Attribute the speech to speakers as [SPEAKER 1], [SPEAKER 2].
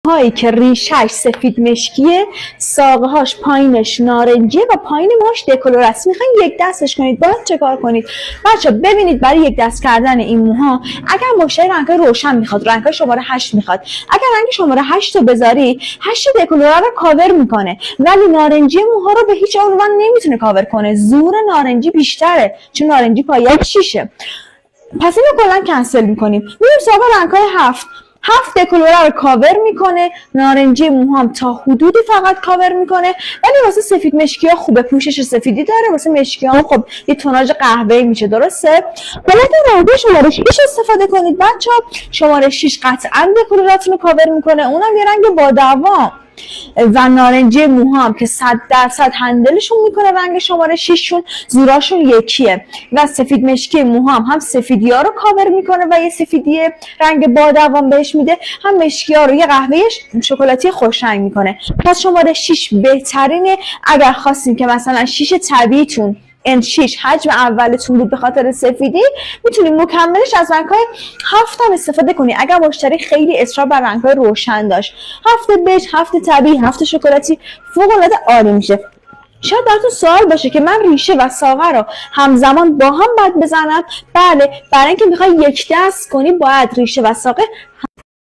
[SPEAKER 1] هایی که ریشش سفید مشکیه، ساقه هاش پایینش نارنجیه و پایین ماش دکلور است. میخواین یک دستش کنید، باید چه کار کنید بچه؟ ببینید برای یک دست کردن این موها اگر مشتری رنگ‌های روشن میخواد، رنگ‌های شماره 8 میخواد، اگر رنگ شماره 8 رو بذاری 8 دکلور رو کاور میکنه، ولی نارنجی موها رو به هیچ عنوان نمیتونه کاور کنه. زور نارنجی بیشتره چون نارنجی پایه 6ه. پس اینو کلا کنسل میکنیم. میریم سراغ رنگ‌های 7 دکلوره رو کاور میکنه، نارنجی موهام تا حدودی فقط کاور میکنه، ولی واسه سفید مشکی ها خوبه، پوشش سفیدی داره، واسه مشکی ها خب یه توناژ قهوه‌ای میشه. درسته؟ حالا رنگ شماره 6 استفاده کنید بچه‌ها. شماره 6 قطعا دکلوراتون رو کاور میکنه، اونم یه رنگ با دوام. و نارنجی موهام که 100% هندلشون میکنه رنگ شماره 6 شون، زوراشون یکیه. و سفید مشکی موهام هم سفیدی ها رو کاور میکنه و یه سفیدی رنگ با دوام بهش میده، هم مشکی ها رو یه قهوه شکلاتی خوش رنگ میکنه. پس شماره 6 بهترینه. اگر خواستین که مثلا 6 طبیعیتون N6 حجم اولتون بود به خاطر سفیدی، میتونید مکملش از رنگ‌های 7 هم استفاده کنید. اگر مشتری خیلی اصرار بر رنگ‌های روشن داشت، 7 بژ، 7 طبیعی، 7 شکلاتی فوق‌العاده عالی میشه. شاید براتون سوال باشه که من ریشه و ساقه رو همزمان با هم باید بزنم؟ بله، برای اینکه میخوای یک دست کنی باید ریشه و ساقه